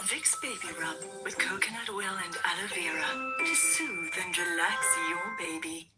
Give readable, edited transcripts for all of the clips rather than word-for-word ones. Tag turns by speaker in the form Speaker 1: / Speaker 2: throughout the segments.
Speaker 1: Vicks Baby Rub with coconut oil and aloe vera to soothe and relax your baby.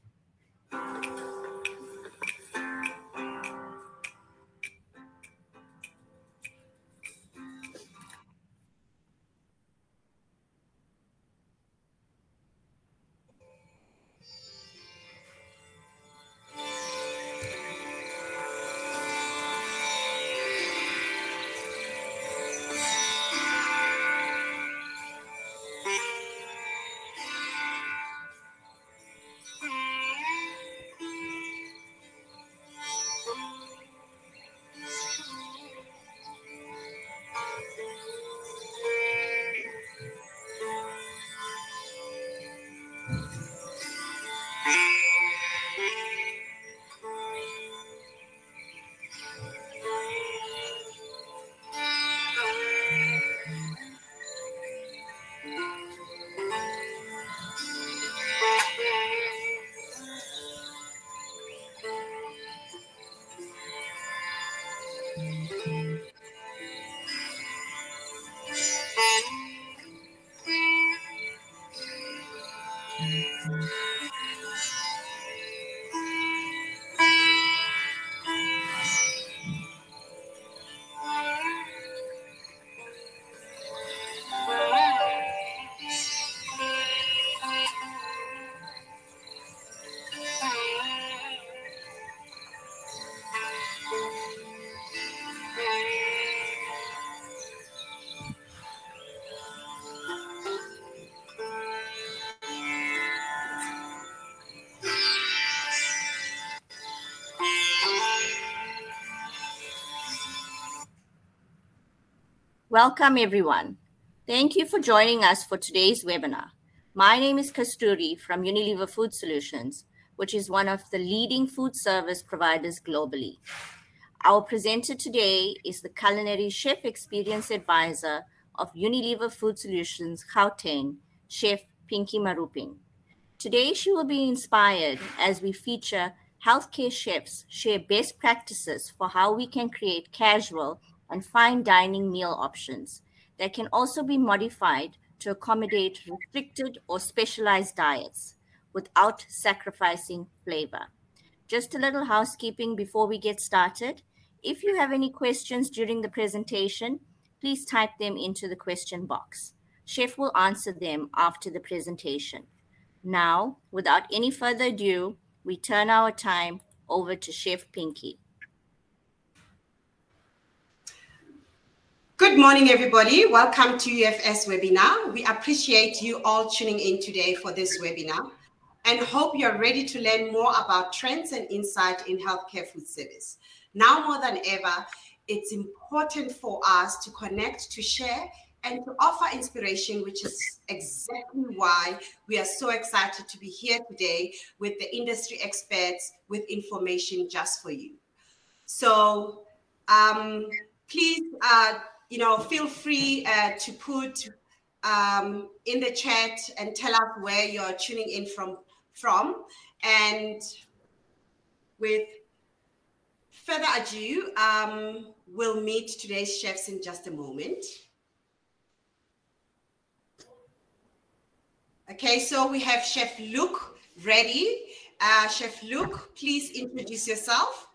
Speaker 2: Welcome, everyone. Thank you for joining us for today's webinar. My name is Kasturi from Unilever Food Solutions, which is one of the leading food service providers globally. Our presenter today is the Culinary Chef Experience Advisor of Unilever Food Solutions, Gauteng, Chef Pinky Maruping. Today, she will be inspired as we feature healthcare chefs share best practices for how we can create casual and fine dining meal options that can also be modified to accommodate restricted or specialized diets without sacrificing flavor. Just a little housekeeping before we get started. If you have any questions during the presentation, please type them into the question box. Chef will answer them after the presentation. Now, without any further ado, we turn our time over to Chef Pinky.
Speaker 3: Good morning, everybody. Welcome to UFS webinar. We appreciate you all tuning in today for this webinar and hope you're ready to learn more about trends and insight in healthcare food service. Now more than ever, it's important for us to connect, to share, and to offer inspiration, which is exactly why we are so excited to be here today with the industry experts with information just for you. So please, feel free to put in the chat and tell us where you're tuning in from. And with further ado, we'll meet today's chefs in just a moment. Okay, so we have Chef Luke Reddy. Chef Luke, please introduce yourself.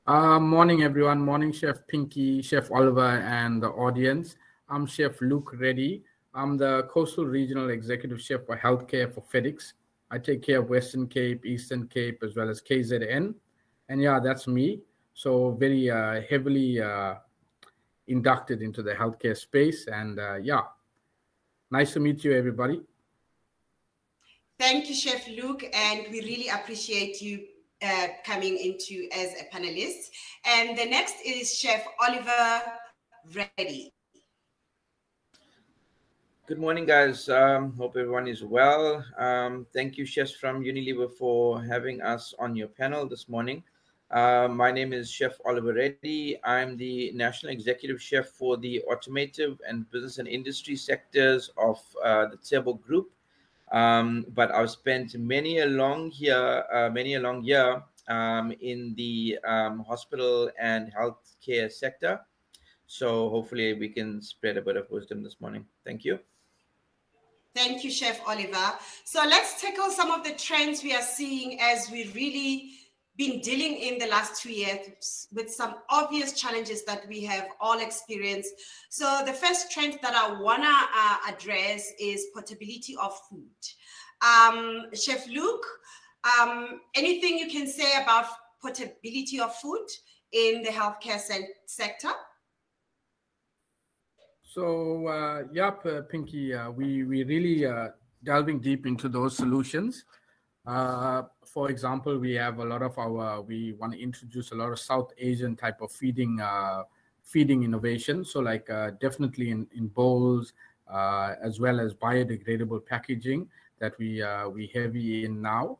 Speaker 4: Morning, everyone. Morning, Chef Pinky, Chef Oliver, and the audience. I'm Chef Luke Reddy. I'm the Coastal Regional Executive Chef for Healthcare for FedEx. I take care of Western Cape, Eastern Cape, as well as KZN. And yeah, that's me. So very heavily inducted into the healthcare space. And yeah, nice to meet you, everybody.
Speaker 3: Thank you, Chef Luke. And we really appreciate you coming into as a panelist. And the next is Chef Oliver Reddy.
Speaker 5: Good morning, guys. Hope everyone is well. Thank you, chefs from Unilever, for having us on your panel this morning. My name is Chef Oliver Reddy. I'm the National Executive Chef for the automotive and business and industry sectors of the Tsebo Group. But I've spent many a long year in the hospital and healthcare sector. So hopefully we can spread a bit of wisdom this morning. Thank you.
Speaker 3: Thank you, Chef Oliver. So let's tackle some of the trends we are seeing as we really been dealing in the last 2 years with some obvious challenges that we have all experienced. So the first trend that I want to address is portability of food. Chef Luke, anything you can say about portability of food in the healthcare sector?
Speaker 4: So, Pinky, we really delving deep into those solutions. For example, we have a lot of we want to introduce a lot of South Asian type of feeding innovation. So like definitely in bowls, as well as biodegradable packaging that we heavy in now.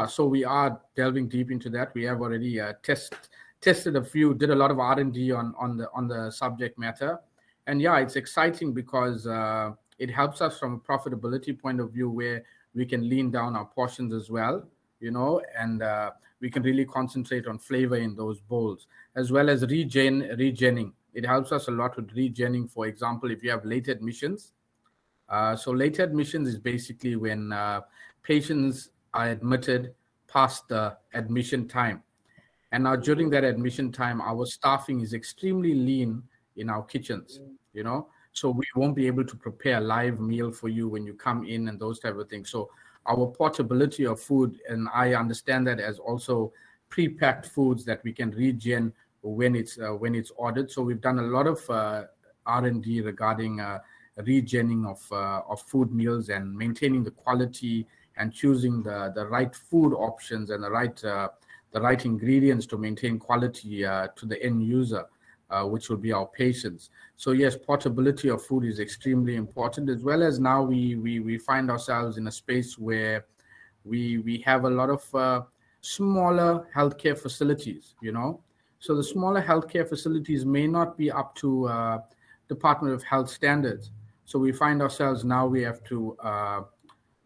Speaker 4: So we are delving deep into that. We have already tested a few, did a lot of R&D on the subject matter. And yeah, it's exciting because it helps us from a profitability point of view where we can lean down our portions as well, and we can really concentrate on flavor in those bowls, as well as regenning. It helps us a lot with regenning. For example, if you have late admissions. So late admissions is basically when patients are admitted past the admission time. And now during that admission time, our staffing is extremely lean in our kitchens, so we won't be able to prepare a live meal for you when you come in and those type of things. So our portability of food, and I understand that as also pre-packed foods that we can regen when it's ordered. So we've done a lot of R&D regarding regenning of food meals and maintaining the quality and choosing the right food options and the right ingredients to maintain quality to the end user. Which will be our patients. So yes, portability of food is extremely important, as well as now we find ourselves in a space where we have a lot of smaller healthcare facilities, So the smaller healthcare facilities may not be up to Department of Health standards. So we find ourselves now we have to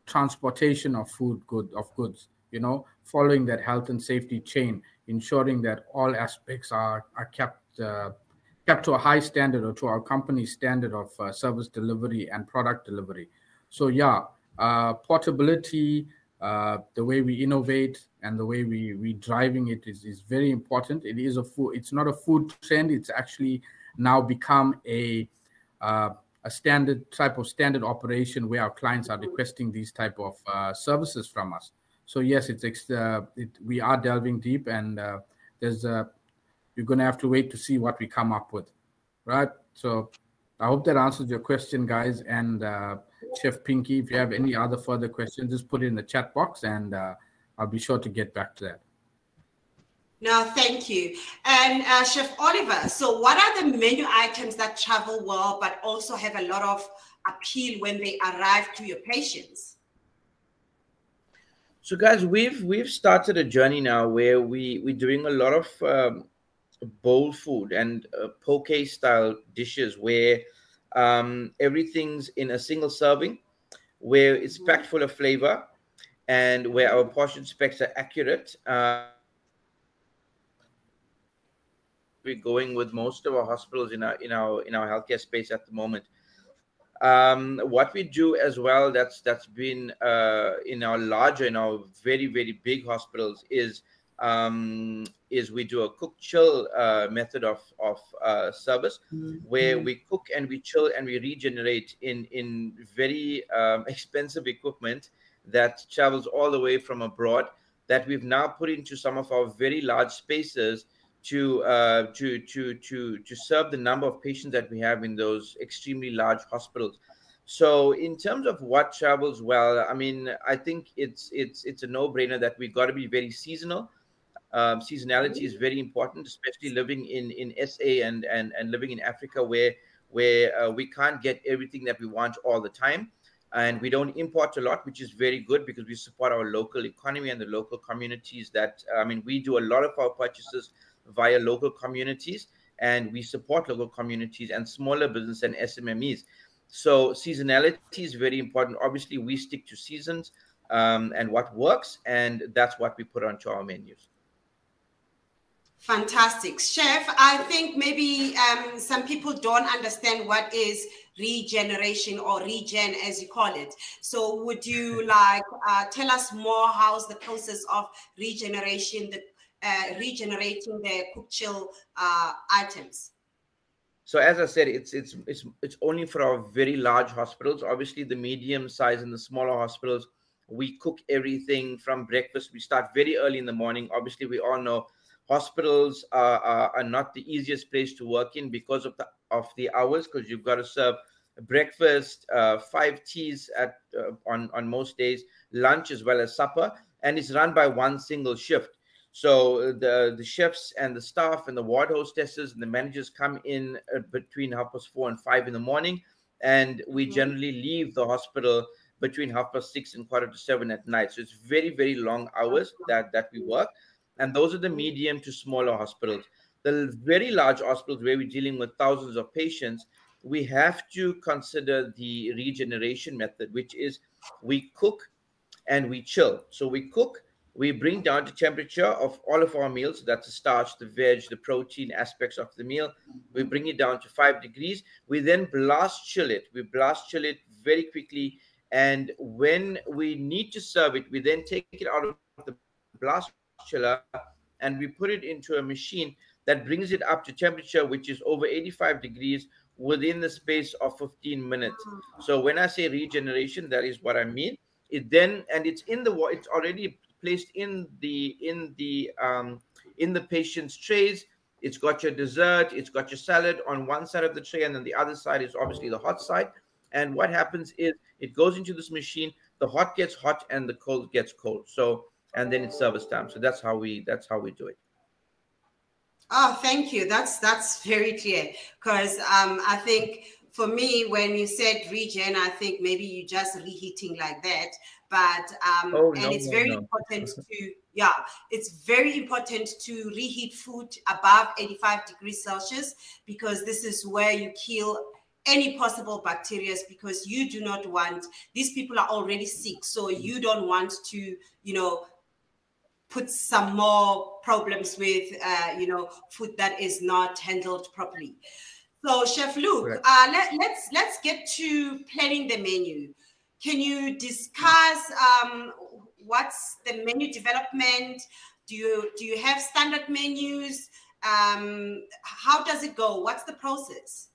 Speaker 4: transportation of goods, following that health and safety chain, ensuring that all aspects are kept to a high standard or to our company's standard of service delivery and product delivery. So portability, the way we innovate and the way we driving it is very important. It is it's not a food trend. It's actually now become a standard operation where our clients are requesting these type of services from us. So yes, we are delving deep, and you're going to have to wait to see what we come up with, right? So I hope that answers your question, guys. And Chef Pinky, if you have any other further questions, just put it in the chat box, and I'll be sure to get back to that.
Speaker 3: No, thank you. And Chef Oliver, so what are the menu items that travel well but also have a lot of appeal when they arrive to your patients?
Speaker 5: So guys, we've started a journey now where we're doing a lot of bowl food and poke style dishes where everything's in a single serving, where it's packed full of flavor, and where our portion specs are accurate. We're going with most of our hospitals in our healthcare space at the moment. What we do as well that's been in our very, very big hospitals is we do a cook chill method of service, where we cook and we chill and we regenerate in very expensive equipment that travels all the way from abroad, that we've now put into some of our very large spaces to serve the number of patients that we have in those extremely large hospitals. So in terms of what travels well, I mean, I think it's a no-brainer that we got to be very seasonal. Seasonality is very important, especially living in SA and living in Africa, where we can't get everything that we want all the time, and we don't import a lot, which is very good because we support our local economy and the local communities. We do a lot of our purchases via local communities, and we support local communities and smaller business and SMMEs. So seasonality is very important. Obviously, we stick to seasons and what works, and that's what we put onto our menus.
Speaker 3: Fantastic. Chef, I think maybe some people don't understand what is regeneration or regen, as you call it. So would you like tell us more how's the process of regeneration, regenerating the cook chill items?
Speaker 5: So as I said, it's only for our very large hospitals. Obviously, the medium size and the smaller hospitals, we cook everything from breakfast. We start very early in the morning. Obviously, we all know hospitals are not the easiest place to work in because of the hours, because you've got to serve breakfast, 5 teas on most days, lunch as well as supper, and it's run by one single shift. So the chefs and the staff and the ward hostesses and the managers come in between 4:30 and 5 in the morning, and we generally leave the hospital between 6:30 and 6:45 at night. So it's very, very long hours that we work. And those are the medium to smaller hospitals. The very large hospitals where we're dealing with thousands of patients, we have to consider the regeneration method, which is we cook and we chill. So we cook, we bring down the temperature of all of our meals. That's the starch, the veg, the protein aspects of the meal. We bring it down to 5 degrees. We then blast chill it. We blast chill it very quickly. And when we need to serve it, we then take it out of the blast chiller and we put it into a machine that brings it up to temperature, which is over 85 degrees within the space of 15 minutes. So when I say regeneration, that is what I mean. It's already placed in the patient's trays. It's got your dessert, it's got your salad on one side of the tray, and then the other side is obviously the hot side. And what happens is it goes into this machine, the hot gets hot and the cold gets cold. So, and then it's service time. So that's how we do it.
Speaker 3: Oh, thank you. That's very clear. Because I think for me, when you said regen, I think maybe you just reheating like that. But it's very important it's very important to reheat food above 85 degrees Celsius, because this is where you kill any possible bacteria, because you do not want, these people are already sick, so you don't want to, put some more problems with, food that is not handled properly. So, Chef Luke, let's get to planning the menu. Can you discuss what's the menu development? Do you have standard menus? How does it go? What's the process?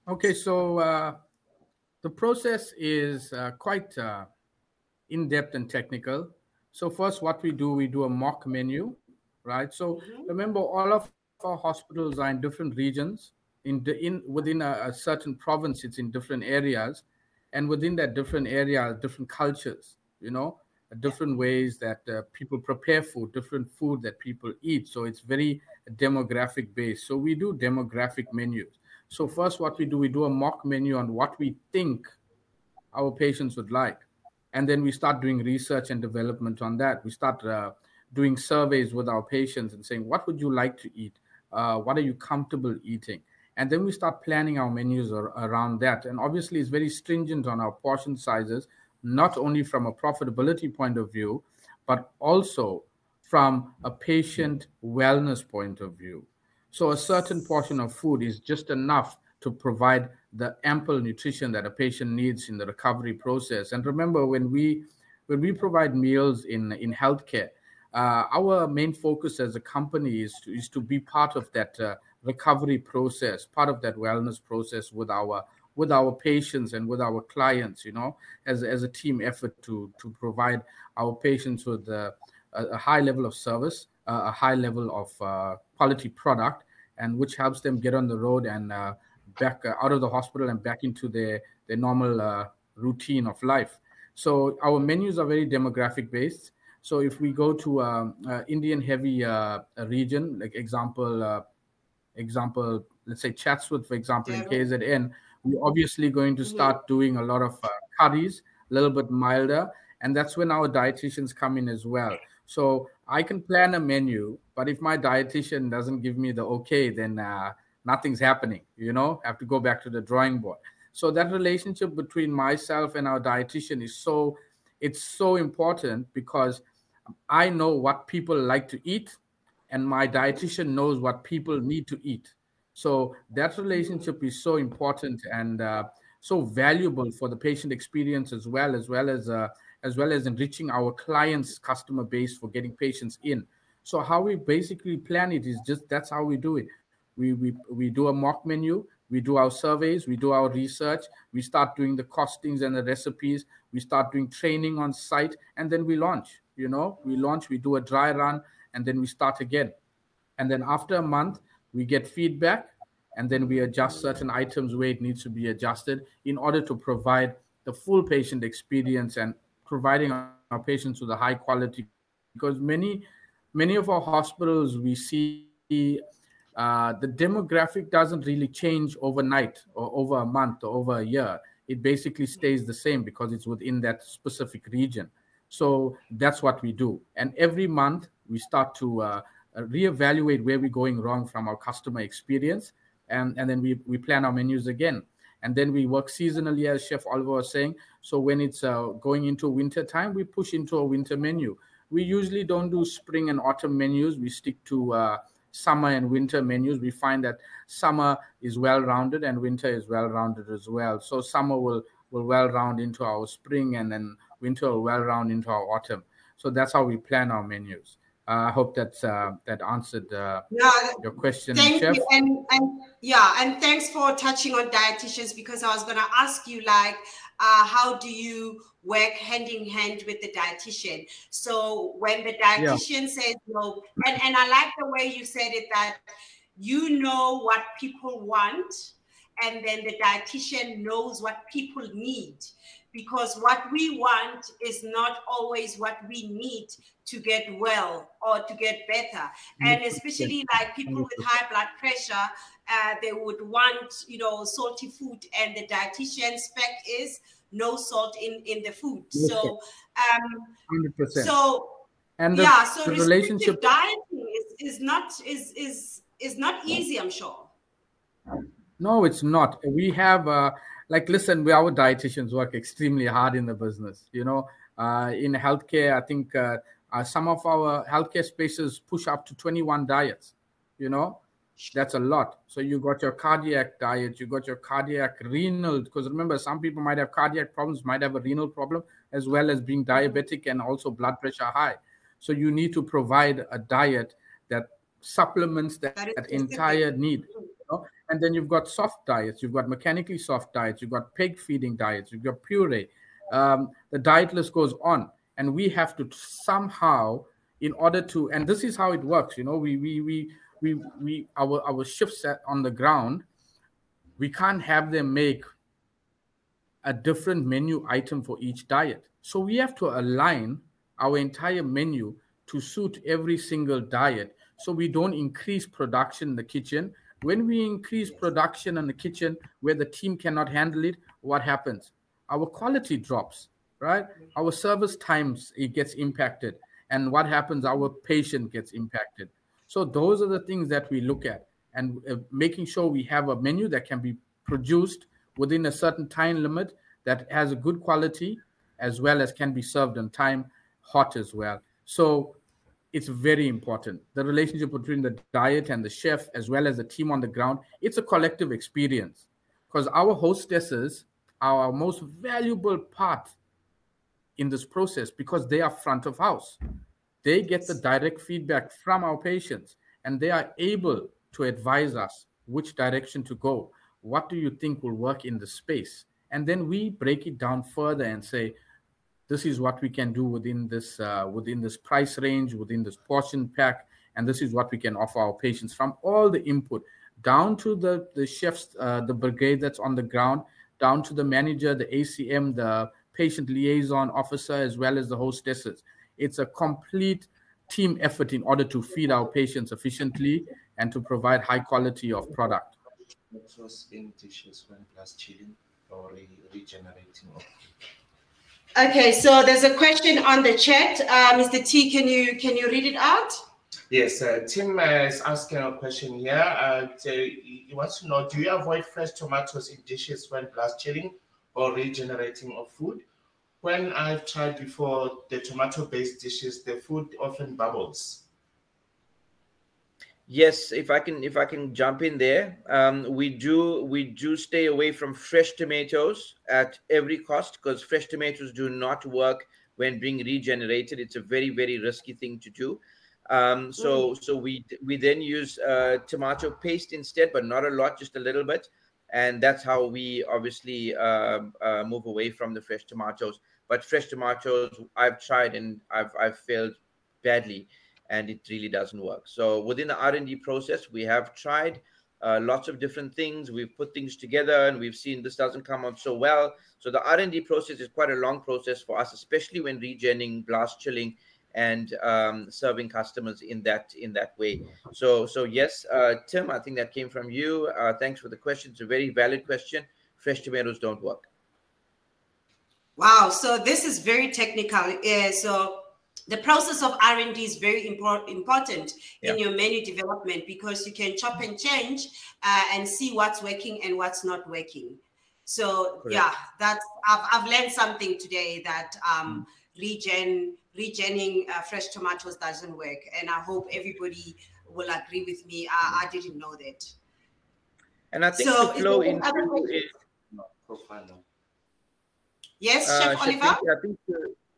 Speaker 4: Okay, so the process is quite in-depth and technical. So first, what we do a mock menu, right? So remember, all of our hospitals are in different regions. Within a certain province, it's in different areas, and within that different area, different cultures, different ways that people prepare food, different food that people eat. So it's very demographic based. So we do demographic menus. So first, what we do a mock menu on what we think our patients would like. And then we start doing research and development on that. We start doing surveys with our patients and saying, what would you like to eat? What are you comfortable eating? And then we start planning our menus around that. And obviously, it's very stringent on our portion sizes, not only from a profitability point of view, but also from a patient wellness point of view. So a certain portion of food is just enough to provide the ample nutrition that a patient needs in the recovery process. And remember, when we provide meals in healthcare, our main focus as a company is to be part of that recovery process, part of that wellness process with our patients and with our clients, as a team effort to provide our patients with a high level of service, a high level of quality product, and which helps them get on the road and back out of the hospital and back into their normal routine of life. So our menus are very demographic based. So if we go to Indian heavy region, like example, let's say Chatsworth, for example, in KZN, we're obviously going to start doing a lot of curries, a little bit milder, and that's when our dietitians come in as well. So I can plan a menu, but if my dietitian doesn't give me the okay, then nothing's happening, I have to go back to the drawing board. So that relationship between myself and our dietitian is so important, because I know what people like to eat, and my dietitian knows what people need to eat. So that relationship is so important and so valuable for the patient experience as well as enriching our clients' customer base for getting patients in. So how we basically plan it is just that's how we do it. We do a mock menu, we do our surveys, we do our research, we start doing the costings and the recipes, we start doing training on site, and then we launch. We do a dry run, and then we start again. And then after a month, we get feedback, and then we adjust certain items where it needs to be adjusted in order to provide the full patient experience and providing our patients with a high quality. Because many of our hospitals we see the demographic doesn't really change overnight or over a month or over a year. It basically stays the same because it's within that specific region. So that's what we do. And every month we start to reevaluate where we're going wrong from our customer experience. And then we plan our menus again. And then we work seasonally, as Chef Oliver was saying. So when it's going into winter time, we push into a winter menu. We usually don't do spring and autumn menus. We stick to summer and winter menus. We find that summer is well-rounded and winter is well-rounded as well. So summer will well-round into our spring, and then winter will well-round into our autumn. So that's how we plan our menus. I hope that answered your question,
Speaker 3: thank
Speaker 4: Chef.
Speaker 3: you. And thanks for touching on dietitians, because I was going to ask you, like, how do you work hand in hand with the dietitian? So when the dietitian says no, and I like the way you said it, that you know what people want, and then the dietitian knows what people need, because what we want is not always what we need to get well or to get better. And especially like people with high blood pressure, they would want, salty food, and the dietitian spec is no salt in the food. So
Speaker 4: 100%.
Speaker 3: So
Speaker 4: and
Speaker 3: so
Speaker 4: the
Speaker 3: relationship
Speaker 4: relationship
Speaker 3: dieting is not easy, I'm sure.
Speaker 4: No, it's not. We have listen, our dietitians work extremely hard in the business. In healthcare, I think some of our healthcare spaces push up to 21 diets. That's a lot. So you got your cardiac diet, you got your cardiac renal, because remember, some people might have cardiac problems, might have a renal problem, as well as being diabetic and also blood pressure high. So you need to provide a diet that supplements that entire need. And then you've got soft diets, you've got mechanically soft diets, you've got peg feeding diets, you've got puree. The diet list goes on, and we have to somehow, in order to, and this is how it works. Our shifts on the ground, we can't have them make a different menu item for each diet. So we have to align our entire menu to suit every single diet, so we don't increase production in the kitchen. When we increase production in the kitchen where the team cannot handle it, what happens? Our quality drops, right? Our service times, it gets impacted. And what happens? Our patient gets impacted. So those are the things that we look at, and making sure we have a menu that can be produced within a certain time limit, that has a good quality, as well as can be served on time, hot as well. So it's very important. The relationship between the diet and the chef, as well as the team on the ground, it's a collective experience, because our hostesses are our most valuable part in this process, because they are front of house. They get the direct feedback from our patients, and they are able to advise us which direction to go. What do you think will work in the space? And then we break it down further and say, this is what we can do within this price range, within this portion pack, and this is what we can offer our patients, from all the input, down to the chefs, the brigade that's on the ground, down to the manager, the ACM, the patient liaison officer, as well as the hostesses. It's a complete team effort in order to feed our patients efficiently and to provide high quality of product.
Speaker 6: In dishes when plus chilling or regenerating.
Speaker 3: Okay, so there's a question on the chat. Mr. T, can you read it out?
Speaker 6: Yes, Tim is asking a question here. He wants to know, do you avoid fresh tomatoes in dishes when blast chilling or regenerating of food? When I've tried before the tomato-based dishes, the food often bubbles.
Speaker 5: Yes, if I can jump in there, we do stay away from fresh tomatoes at every cost, because fresh tomatoes do not work when being regenerated. It's a very risky thing to do. So we then use tomato paste instead, but not a lot, just a little bit, and that's how we obviously move away from the fresh tomatoes. But fresh tomatoes, I've tried and I've failed badly, and it really doesn't work. So within the R&D process, we have tried lots of different things. We've put things together and we've seen this doesn't come out so well. So the R&D process is quite a long process for us, especially when regenning, blast chilling, and serving customers in that way. So yes, Tim, I think that came from you. Thanks for the question. It's a very valid question. Fresh tomatoes don't work.
Speaker 3: Wow, so this is very technical. So the process of R&D is very important in your menu development, because you can chop and change and see what's working and what's not working. So
Speaker 5: Correct.
Speaker 3: yeah, that's I've learned something today, that regenning fresh tomatoes doesn't work, and I hope everybody will agree with me. I didn't know that.
Speaker 5: And I think
Speaker 3: So
Speaker 5: the flow
Speaker 3: is there
Speaker 5: into
Speaker 3: other questions? Yes, Chef
Speaker 5: Chef
Speaker 3: Oliver?
Speaker 5: Pinky, I think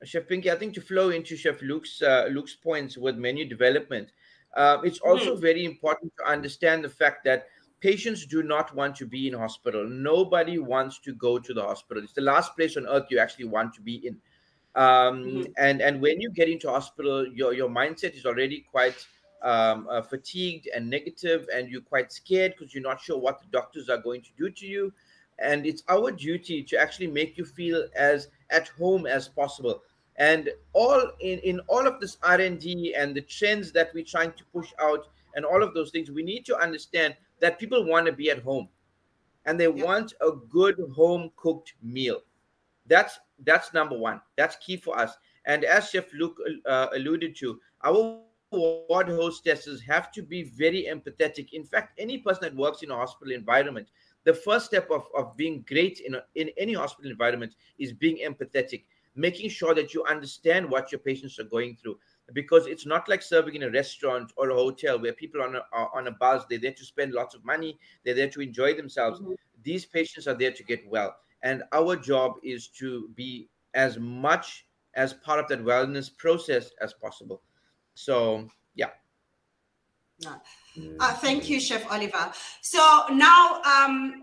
Speaker 5: Chef Pinky, I think to flow into Chef Luke's points with menu development, it's also very important to understand the fact that patients do not want to be in hospital. Nobody wants to go to the hospital. It's the last place on earth you actually want to be in. And when you get into hospital, your mindset is already quite fatigued and negative, and you're quite scared because you're not sure what the doctors are going to do to you. And it's our duty to actually make you feel as at home as possible. And all in all of this R&D and the trends that we're trying to push out and all of those things, we need to understand that people want to be at home, and they want a good home cooked meal. That's number one. That's key for us. And as Chef Luke alluded to, our ward hostesses have to be very empathetic. In fact, any person that works in a hospital environment, the first step of being great in any hospital environment is being empathetic, making sure that you understand what your patients are going through. Because it's not like serving in a restaurant or a hotel where people are on a buzz. They're there to spend lots of money. They're there to enjoy themselves. These patients are there to get well. And our job is to be as much as part of that wellness process as possible. So, yeah.
Speaker 3: Thank you, Chef Oliver. So now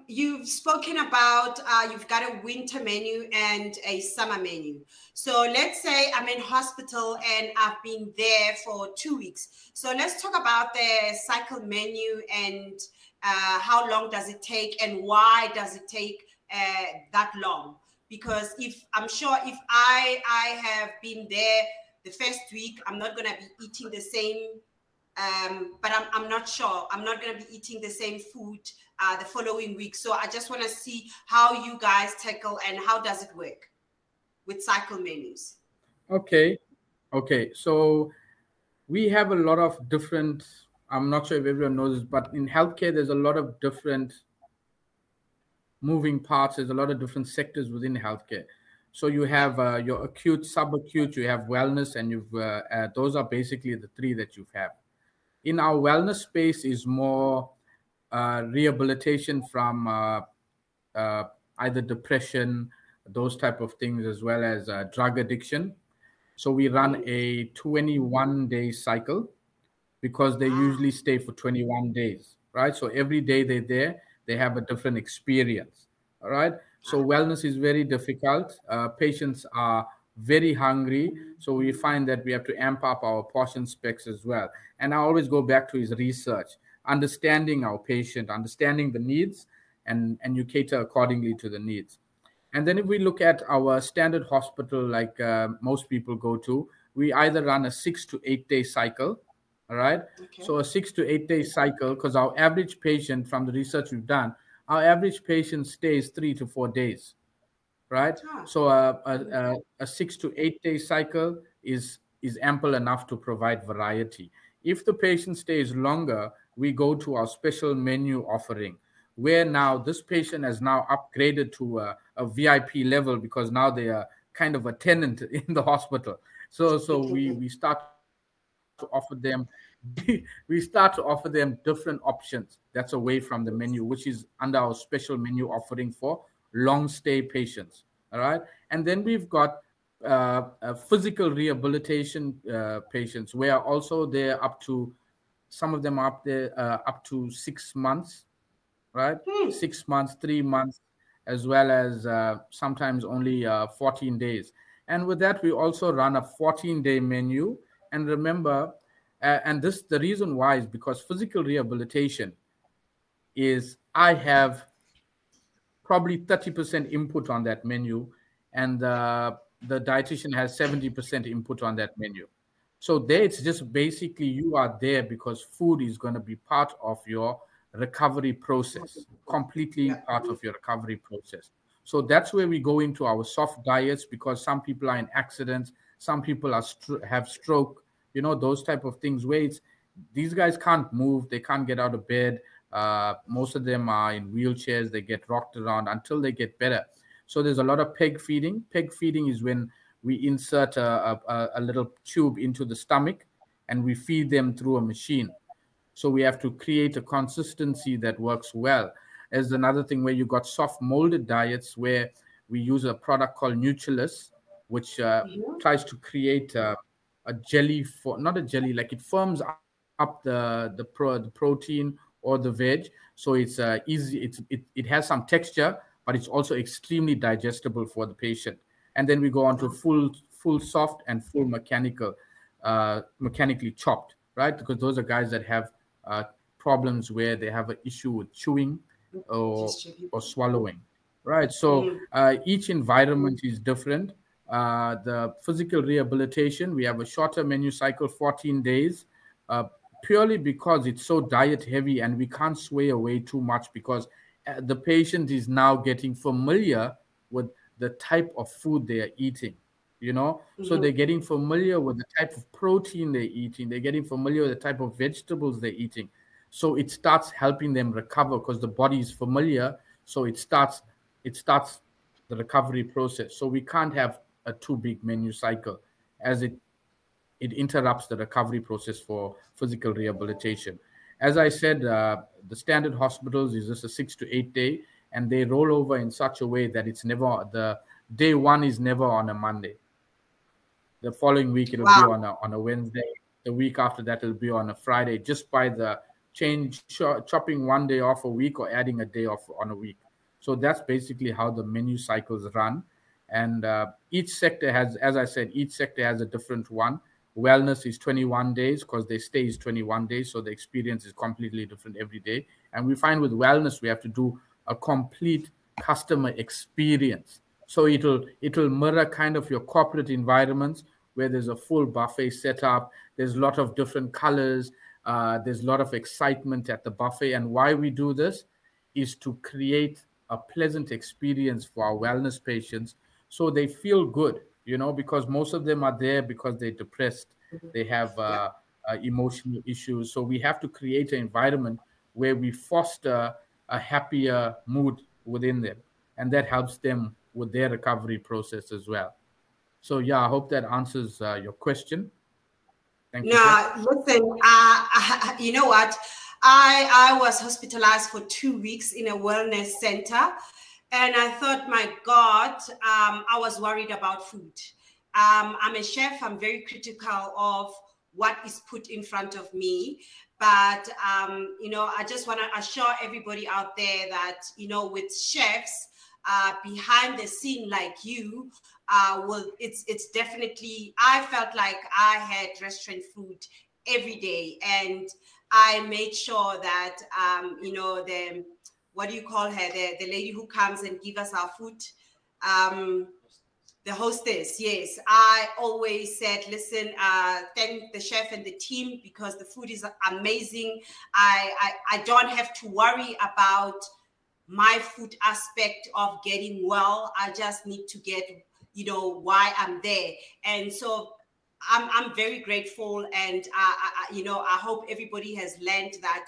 Speaker 3: you've spoken about you've got a winter menu and a summer menu. So let's say I'm in hospital and I've been there for 2 weeks. So let's talk about the cycle menu and how long does it take and why does it take that long? Because I'm sure if I have been there the first week, I'm not going to be eating the same. But I'm not sure. I'm not going to be eating the same food the following week. So I just want to see how you guys tackle and how does it work with cycle menus.
Speaker 4: Okay. So we have a lot of different, I'm not sure if everyone knows this, but in healthcare, there's a lot of different moving parts. There's a lot of different sectors within healthcare. So you have your acute, subacute, you have wellness, and those are basically the three that you have. In our wellness space is more rehabilitation from either depression, those type of things, as well as drug addiction. So we run a 21-day cycle because they usually stay for 21 days, right? So every day they're there, they have a different experience, all right? So wellness is very difficult. Patients are very hungry. So we find that we have to amp up our portion specs as well. And I always go back to his research, understanding our patient, understanding the needs, and you cater accordingly to the needs. And then if we look at our standard hospital, like most people go to, we either run a 6 to 8 day cycle, all right? Okay. So a 6 to 8 day cycle, because our average patient, from the research we've done, our average patient stays 3 to 4 days, right? So a 6 to 8 day cycle is ample enough to provide variety. If the patient stays longer, we go to our special menu offering, where now this patient has now upgraded to a VIP level because now they are kind of a tenant in the hospital. So we start to offer them we start to offer them different options that's away from the menu, which is under our special menu offering for long stay patients. All right. And then we've got physical rehabilitation patients, where also they're up to, some of them are up there up to 6 months, right? 6 months, 3 months, as well as sometimes only 14 days. And with that, we also run a 14-day menu. And remember, and this, the reason why is because physical rehabilitation is, I have probably 30% input on that menu, and the dietitian has 70% input on that menu. So there, it's just basically you are there because food is going to be part of your recovery process, completely part of your recovery process. So that's where we go into our soft diets, because some people are in accidents, some people are have stroke, you know, those type of things where it's, these guys can't move, they can't get out of bed. Most of them are in wheelchairs, they get rocked around until they get better. So there's a lot of peg feeding. Peg feeding is when we insert a little tube into the stomach and we feed them through a machine. So we have to create a consistency that works well. There's another thing where you got soft molded diets, where we use a product called Nutrilis, which tries to create a jelly, for not a jelly, like it firms up the protein or the veg, so it's easy. It has some texture, but it's also extremely digestible for the patient. And then we go on to full soft and full mechanical, mechanically chopped, right? Because those are guys that have problems where they have an issue with chewing or swallowing, right? So each environment is different. The physical rehabilitation, we have a shorter menu cycle, 14 days, purely because it's so diet heavy and we can't sway away too much, because the patient is now getting familiar with the type of food they are eating, you know. So they're getting familiar with the type of protein they're eating, they're getting familiar with the type of vegetables they're eating. So it starts helping them recover because the body is familiar. So it starts the recovery process. So we can't have a too big menu cycle, as it interrupts the recovery process for physical rehabilitation. As I said, the standard hospitals is just a 6 to 8 day, and they roll over in such a way that it's never, the day one is never on a Monday. The following week it'll be on a Wednesday. The week after that it'll be on a Friday, just by the chopping one day off a week or adding a day off on a week. So that's basically how the menu cycles run. And each sector has, as I said, each sector has a different one. Wellness is 21 days because their stay is 21 days. So the experience is completely different every day. And we find with wellness, we have to do a complete customer experience. So it'll mirror kind of your corporate environments where there's a full buffet setup. There's a lot of different colors. There's a lot of excitement at the buffet. And why we do this is to create a pleasant experience for our wellness patients so they feel good, you know, because most of them are there because they're depressed. They have emotional issues. So we have to create an environment where we foster a happier mood within them. And that helps them with their recovery process as well. So, yeah, I hope that answers your question. Thank you.
Speaker 3: No, listen, you know what? I was hospitalized for 2 weeks in a wellness center. And I thought, my God, I was worried about food. I'm a chef. I'm very critical of what is put in front of me. But, you know, I just want to assure everybody out there that, you know, with chefs behind the scene like you, well, it's definitely, I felt like I had restaurant food every day. And I made sure that, you know, what do you call her? The lady who comes and gives us our food, the hostess. Yes, I always said, listen, thank the chef and the team because the food is amazing. I don't have to worry about my food aspect of getting well. I just need to get, you know, why I'm there. And so I'm very grateful. And, you know, I hope everybody has learned that,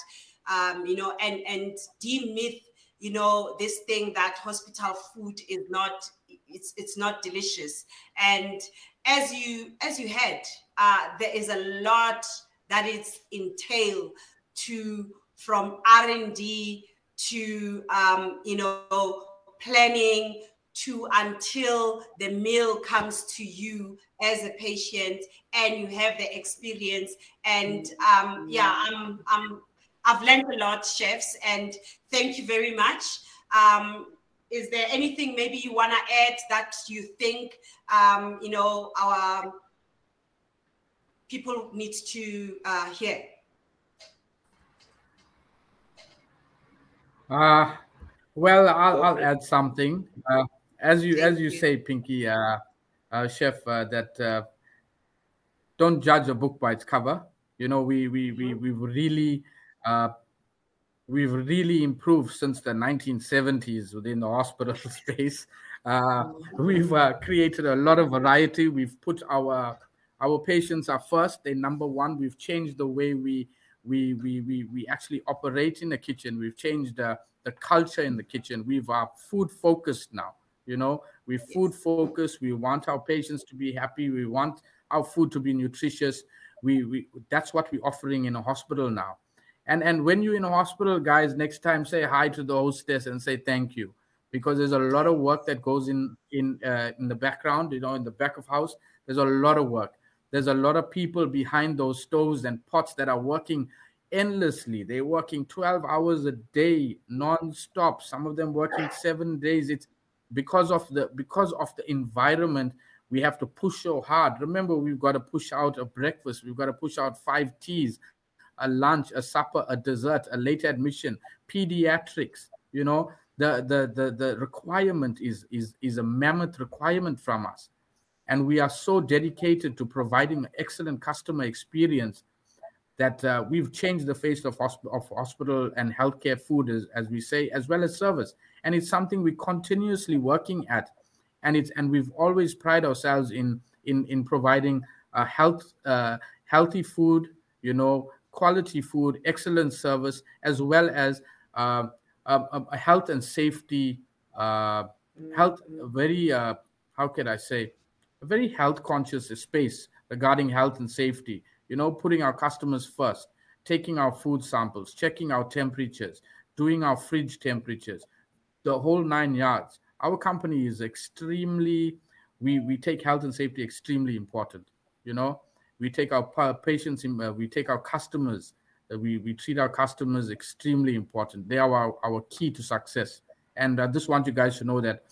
Speaker 3: you know, and demyth, you know, this thing that hospital food is not, it's not delicious. And as you had, there is a lot that is entailed to, from R&D to planning, to until the meal comes to you as a patient and you have the experience. And I've learned a lot, chefs, and thank you very much. Is there anything maybe you want to add that you think our people need to hear?
Speaker 4: Well, I'll add something. As you say, Pinky, Chef, that don't judge a book by its cover. You know, we've really improved since the 1970s within the hospital space. We've created a lot of variety. We've put our patients are first. They're number one. We've changed the way we actually operate in the kitchen. We've changed the culture in the kitchen. We've food focused now. You know, we're food focused. We want our patients to be happy. We want our food to be nutritious. That's what we're offering in a hospital now. And when you're in a hospital, guys, next time say hi to the hostess and say thank you, because there's a lot of work that goes in the background. You know, in the back of house, there's a lot of work. There's a lot of people behind those stoves and pots that are working endlessly. They're working 12 hours a day, non-stop. Some of them working 7 days. It's because of the environment. We have to push so hard. Remember, we've got to push out a breakfast. We've got to push out 5 teas, a lunch, a supper, a dessert, a late admission, pediatrics. You know, the requirement is a mammoth requirement from us. And we are so dedicated to providing excellent customer experience that we've changed the face of hospital and healthcare food, as we say, as well as service. And it's something we're continuously working at. And we've always pride ourselves in providing healthy food, you know, quality food, excellent service, as well as a health and safety, very health conscious space regarding health and safety. You know, putting our customers first, taking our food samples, checking our temperatures, doing our fridge temperatures, the whole 9 yards. Our company is extremely, we take health and safety extremely important. You know, we take our patients, we take our customers, we treat our customers extremely important. They are our key to success. And I just want you guys to know that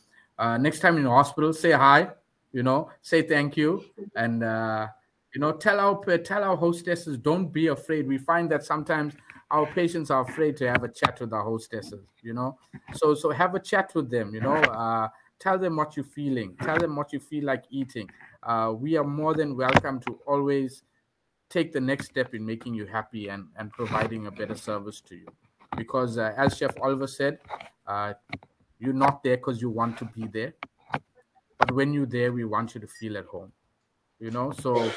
Speaker 4: next time in the hospital, say hi, you know, say thank you, and you know, tell our hostesses, don't be afraid. We find that sometimes our patients are afraid to have a chat with our hostesses, you know. So have a chat with them, you know. Tell them what you're feeling. Tell them what you feel like eating. We are more than welcome to always take the next step in making you happy and providing a better service to you. Because as Chef Oliver said, you're not there because you want to be there. But when you're there, we want you to feel at home, you know. So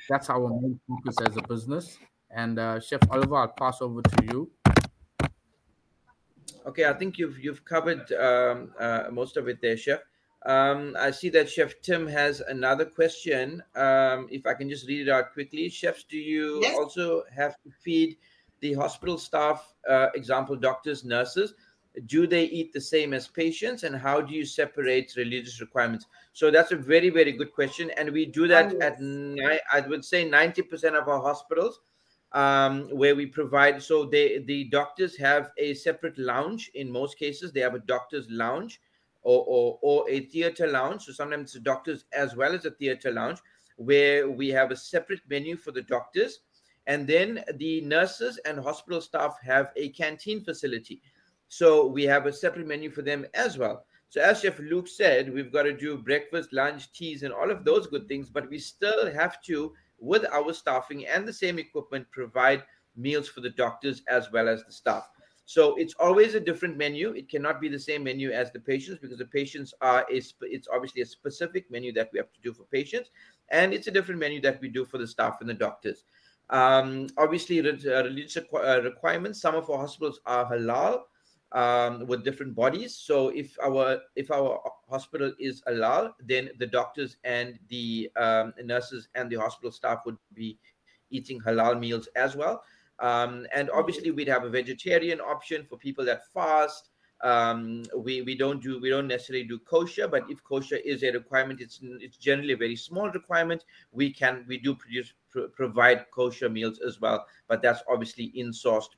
Speaker 4: that's our main focus as a business. And Chef Oliver, I'll pass over to you.
Speaker 5: Okay, I think you've covered most of it there, Chef. I see that Chef Tim has another question. If I can just read it out quickly. Chefs, do you also have to feed the hospital staff, example, doctors, nurses? Do they eat the same as patients? And how do you separate religious requirements? So that's a very, very good question. And we do that at, I would say, 90% of our hospitals, where we provide. So the doctors have a separate lounge. In most cases, they have a doctor's lounge or a theater lounge. So sometimes it's a doctor's as well as a theater lounge, where we have a separate menu for the doctors. And then the nurses and hospital staff have a canteen facility. So we have a separate menu for them as well. So as Chef Luke said, we've got to do breakfast, lunch, teas, and all of those good things, but we still have to, with our staffing and the same equipment, provide meals for the doctors as well as the staff. So it's always a different menu. It cannot be the same menu as the patients, because the patients it's obviously a specific menu that we have to do for patients, and it's a different menu that we do for the staff and the doctors. Obviously, religious requirements. Some of our hospitals are halal. with different bodies. So if our hospital is halal, then the doctors and the nurses and the hospital staff would be eating halal meals as well. And obviously we'd have a vegetarian option for people that fast. We don't necessarily do kosher, but if kosher is a requirement, it's generally a very small requirement. We provide kosher meals as well, but that's obviously in-sourced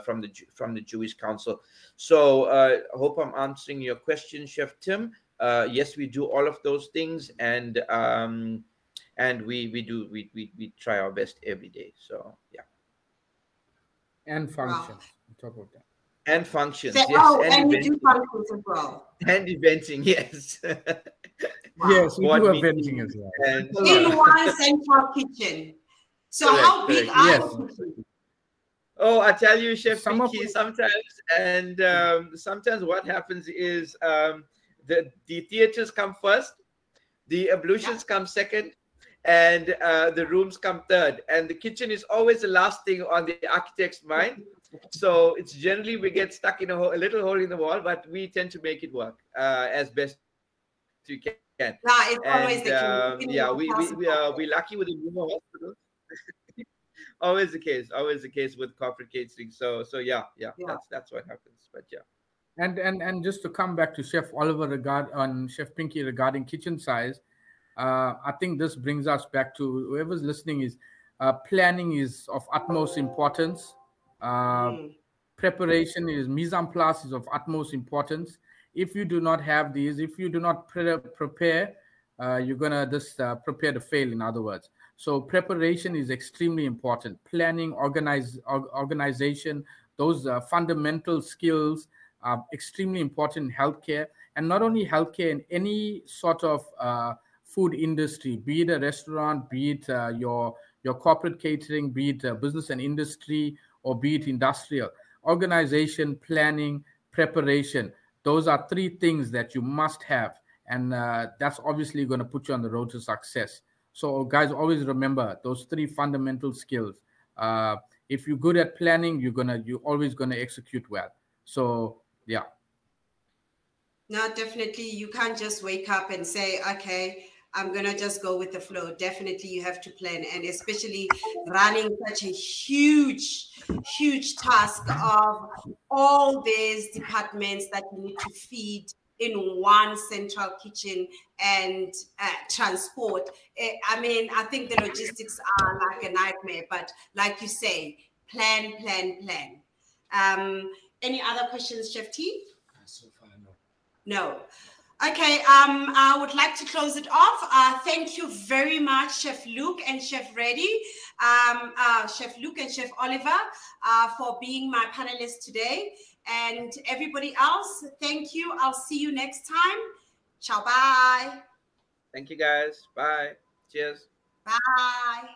Speaker 5: from the Jewish Council. So I hope I'm answering your question, Chef Tim. Yes, we do all of those things, and we try our best every day. So yeah.
Speaker 4: And functions on top of that.
Speaker 5: And functions,
Speaker 3: so,
Speaker 5: yes.
Speaker 3: And you do functions as well.
Speaker 5: And eventing, yes.
Speaker 4: Yes, we do eventing as well.
Speaker 5: And,
Speaker 3: in one central kitchen. So
Speaker 5: correct,
Speaker 3: how big
Speaker 5: correct.
Speaker 3: are
Speaker 4: Yes.
Speaker 3: the kitchens?
Speaker 5: Oh, I tell you, Chef
Speaker 4: Some of
Speaker 5: Pinky,
Speaker 4: them-
Speaker 5: sometimes, and sometimes what happens is the theaters come first, the ablutions come second, and the rooms come third. And the kitchen is always the last thing on the architect's mind. So it's generally we get stuck in a little hole in the wall, but we tend to make it work as best we can.
Speaker 3: It's always the case.
Speaker 5: Yeah, we're lucky with the newer hospitals. Always the case with corporate catering. So yeah, that's what happens. But yeah.
Speaker 4: And just to come back to Chef Oliver Chef Pinky regarding kitchen size, I think this brings us back to whoever's listening is planning is of utmost importance. Preparation is mise en place is of utmost importance. If you do not have these, if you do not prepare, you're gonna just prepare to fail. In other words, so preparation is extremely important. Planning, organization, those fundamental skills are extremely important in healthcare, and not only healthcare, in any sort of food industry, be it a restaurant, be it your corporate catering, be it business and industry, or be it industrial. Organization, planning, preparation. Those are three things that you must have. And that's obviously going to put you on the road to success. So guys, always remember those three fundamental skills. If you're good at planning, you're always going to execute well. So yeah.
Speaker 3: No, definitely. You can't just wake up and say, okay, I'm going to just go with the flow. Definitely you have to plan, and especially running such a huge task of all these departments that you need to feed in one central kitchen and transport. I mean, I think the logistics are like a nightmare, but like you say, plan. Any other questions, Chef T?
Speaker 6: So far, no.
Speaker 3: No. Okay, I would like to close it off. Thank you very much, Chef Luke and Chef Reddy, Chef Luke and Chef Oliver, for being my panelists today. And everybody else, thank you. I'll see you next time. Ciao, bye.
Speaker 5: Thank you, guys. Bye. Cheers.
Speaker 3: Bye.